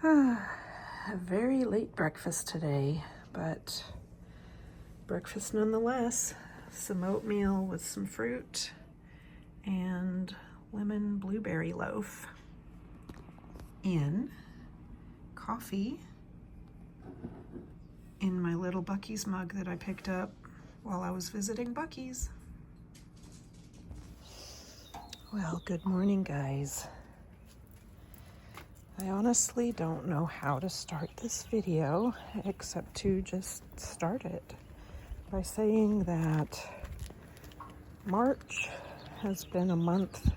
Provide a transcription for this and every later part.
A very late breakfast today, but breakfast nonetheless. Some oatmeal with some fruit and lemon blueberry loaf. In coffee in my little Buc-ee's mug that I picked up while I was visiting Buc-ee's. Well, good morning, guys. I honestly don't know how to start this video except to just start it by saying that March has been a month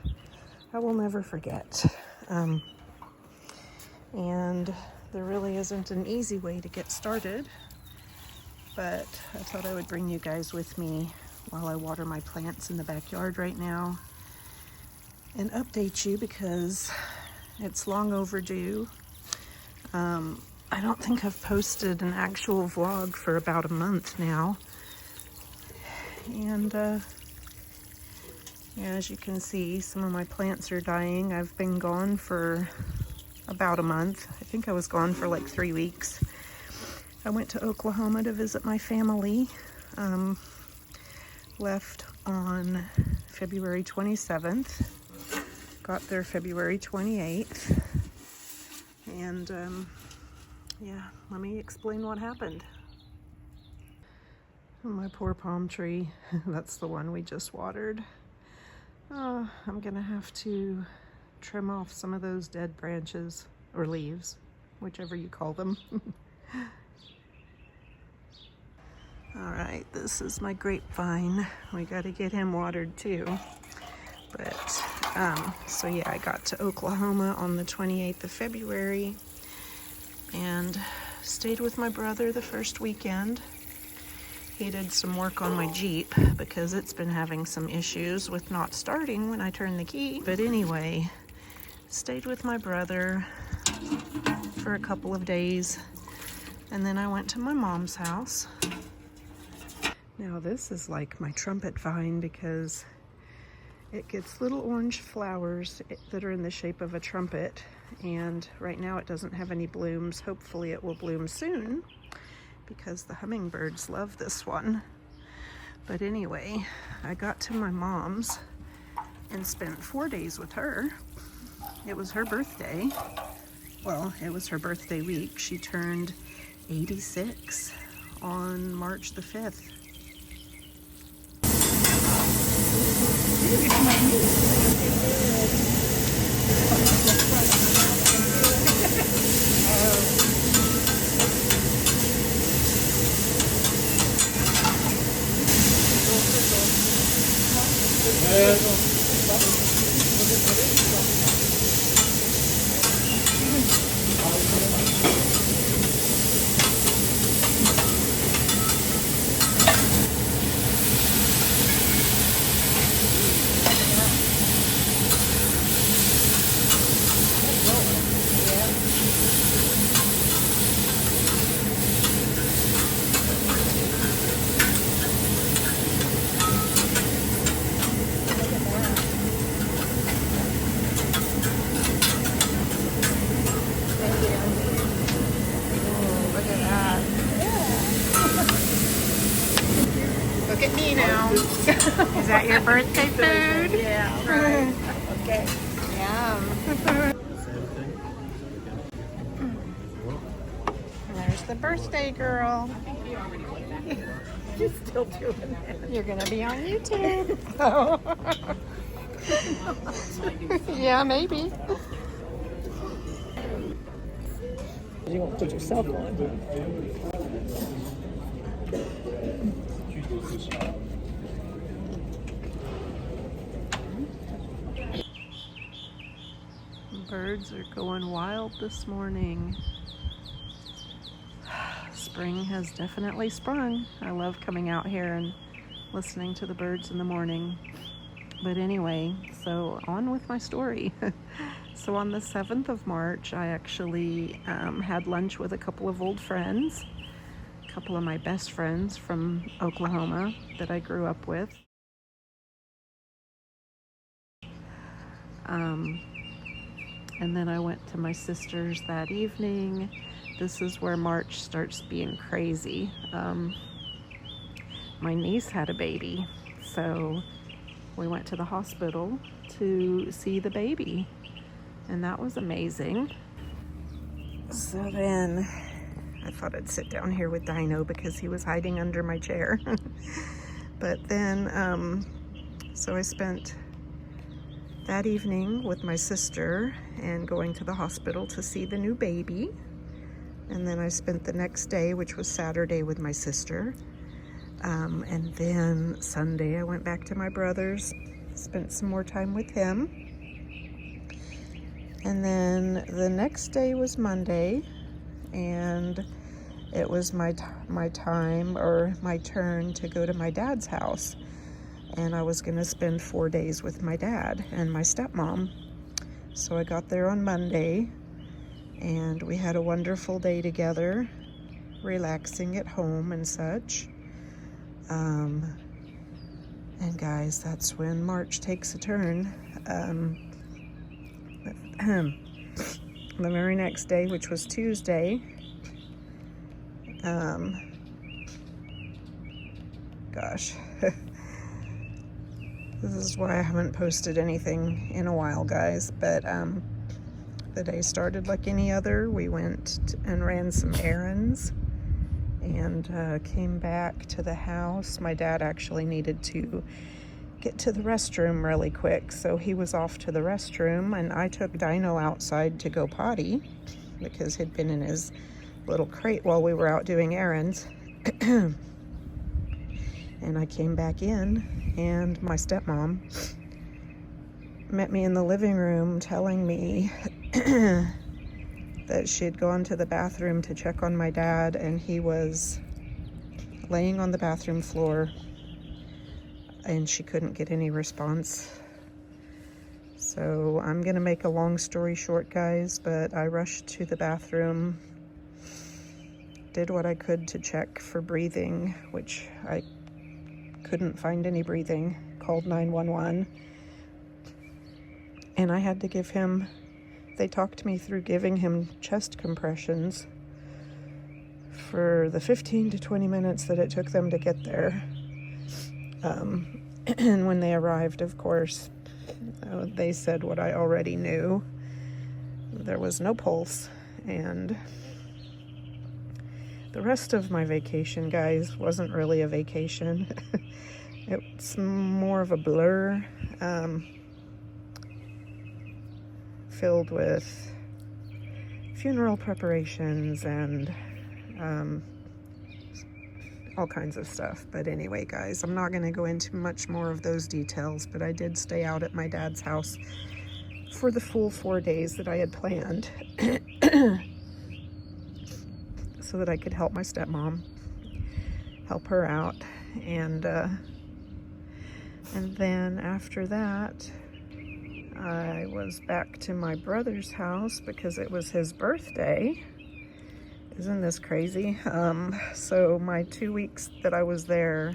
I will never forget. And there really isn't an easy way to get started, but I thought I would bring you guys with me while I water my plants in the backyard right now and update you because it's long overdue. I don't think I've posted an actual vlog for about a month now. And yeah, as you can see, some of my plants are dying. I've been gone for about a month. I think I was gone for like 3 weeks. I went to Oklahoma to visit my family. Left on February 27th. Got there February 28th. And yeah, let me explain what happened. My poor palm tree, that's the one we just watered. I'm gonna have to trim off some of those dead branches or leaves, whichever you call them. All right, this is my grapevine. We gotta get him watered too. But, so yeah, I got to Oklahoma on the 28th of February and stayed with my brother the first weekend. He did some work on my Jeep because it's been having some issues with not starting when I turn the key. But anyway, stayed with my brother for a couple of days, and then I went to my mom's house. Now this is like my trumpet vine because it gets little orange flowers that are in the shape of a trumpet, and right now it doesn't have any blooms. Hopefully it will bloom soon because the hummingbirds love this one. But anyway, I got to my mom's and spent 4 days with her. It was her birthday. Well, it was her birthday week. She turned 86 on March the 5th. Look at me now. Is that your birthday food? Yeah, right. Okay. Yum. There's the birthday girl. You're still doing that. You're gonna be on YouTube. Oh. Yeah, maybe. You won't put yourself on. Birds are going wild this morning. Spring has definitely sprung. I love coming out here and listening to the birds in the morning. But anyway, so on with my story. So on the 7th of March, I actually had lunch with a couple of old friends, a couple of my best friends from Oklahoma that I grew up with. And then I went to my sister's that evening. This is where March starts being crazy. My niece had a baby, so we went to the hospital to see the baby, and that was amazing. So then I thought I'd sit down here with Dino because he was hiding under my chair. But then, so I spent that evening with my sister and going to the hospital to see the new baby. And then I spent the next day, which was Saturday, with my sister. And then Sunday I went back to my brother's, spent some more time with him. And then the next day was Monday, and it was my time, or my turn, to go to my dad's house. And I was gonna spend 4 days with my dad and my stepmom. So I got there on Monday, and we had a wonderful day together, relaxing at home and such. And guys, that's when March takes a turn. The very next day, which was Tuesday, gosh, this is why I haven't posted anything in a while, guys, but the day started like any other. We went and ran some errands and came back to the house. My dad actually needed to get to the restroom really quick, so he was off to the restroom, and I took Dino outside to go potty because he'd been in his little crate while we were out doing errands. And I came back in, and my stepmom met me in the living room telling me that she had gone to the bathroom to check on my dad, and he was laying on the bathroom floor, and she couldn't get any response. So I'm gonna make a long story short, guys, but I rushed to the bathroom, did what I could to check for breathing, which I couldn't find any breathing, called 911, and I had to give him, they talked me through giving him chest compressions for the 15 to 20 minutes that it took them to get there. And when they arrived, of course, they said what I already knew. There was no pulse, and the rest of my vacation, guys, wasn't really a vacation. It's more of a blur, filled with funeral preparations and all kinds of stuff. But anyway, guys, I'm not going to go into much more of those details, but I did stay out at my dad's house for the full 4 days that I had planned so that I could help my stepmom, help her out. And then after that, I was back to my brother's house because it was his birthday. Isn't this crazy? So my 2 weeks that I was there,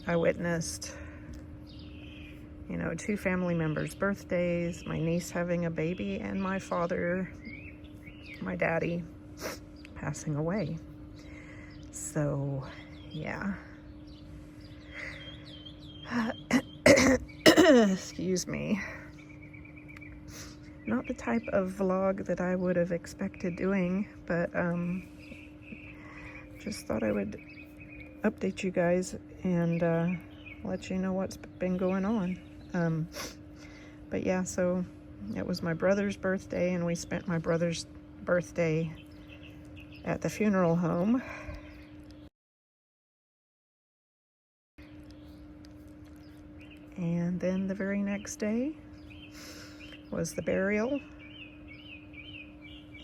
I witnessed, 2 family members' birthdays, my niece having a baby, and my father, my daddy, passing away. So, yeah. Excuse me. Not the type of vlog that I would have expected doing, but just thought I would update you guys and let you know what's been going on. But yeah, so it was my brother's birthday, and we spent my brother's birthday at the funeral home. And then the very next day was the burial,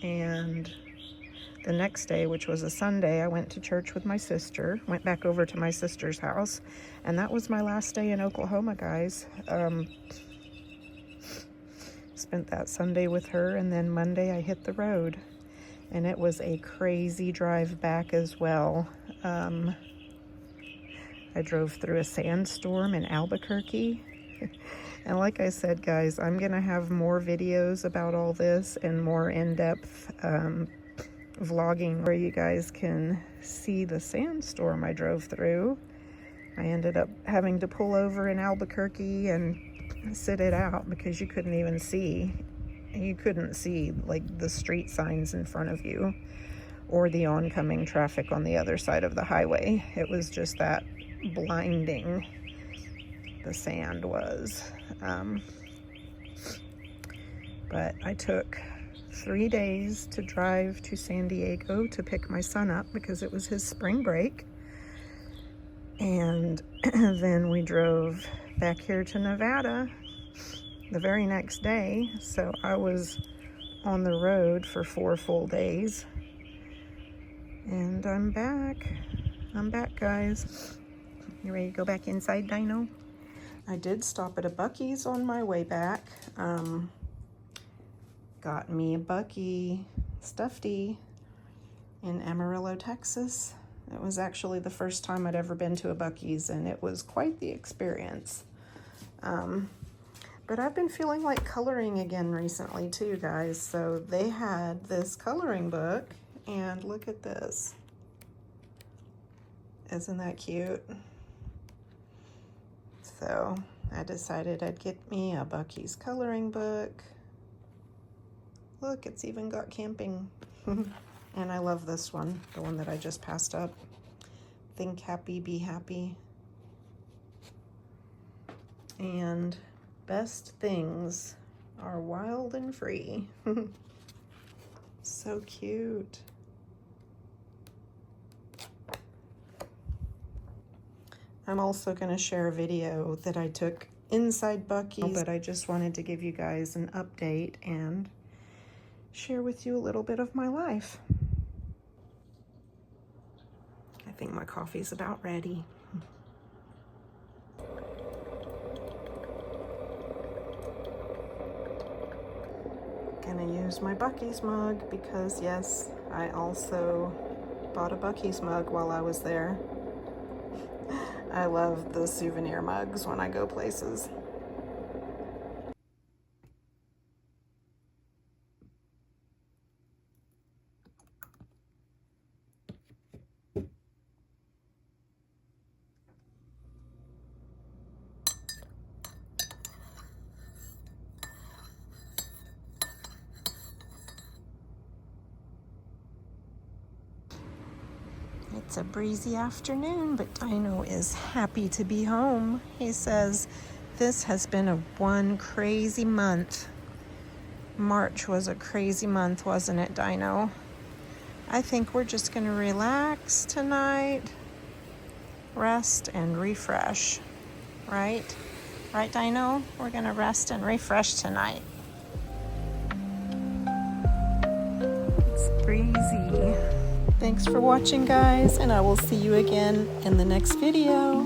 and the next day, which was a Sunday, I went to church with my sister, went back over to my sister's house, and that was my last day in Oklahoma, guys. Spent that Sunday with her, and then Monday I hit the road, and it was a crazy drive back as well. I drove through a sandstorm in Albuquerque. And like I said, guys, I'm gonna have more videos about all this and more in-depth vlogging where you guys can see the sandstorm I drove through. I ended up having to pull over in Albuquerque and sit it out because you couldn't even see. You couldn't see like the street signs in front of you or the oncoming traffic on the other side of the highway. It was just that blinding, the sand was. But I took 3 days to drive to San Diego to pick my son up because it was his spring break. And then we drove back here to Nevada the very next day. So I was on the road for 4 full days. And I'm back. I'm back, guys. You ready to go back inside, Dino? I did stop at a Buc-ee's on my way back. Got me a Buc-ee stuffy in Amarillo, Texas. It was actually the first time I'd ever been to a Buc-ee's, and it was quite the experience. But I've been feeling like coloring again recently too, guys. So they had this coloring book, and look at this. Isn't that cute? So I decided I'd get me a Buc-ee's coloring book. Look, it's even got camping. And I love this one, the one that I just passed up. Think happy, be happy. And best things are wild and free. So cute. I'm also going to share a video that I took inside Buc-ee's, but I just wanted to give you guys an update and share with you a little bit of my life. I think my coffee's about ready. Gonna use my Buc-ee's mug because yes, I also bought a Buc-ee's mug while I was there. I love the souvenir mugs when I go places. It's a breezy afternoon, but Dino is happy to be home. He says, this has been one crazy month. March was a crazy month, wasn't it, Dino? I think we're just gonna relax tonight, rest and refresh, right? Right, Dino? We're gonna rest and refresh tonight. It's breezy. Thanks for watching, guys, and I will see you again in the next video.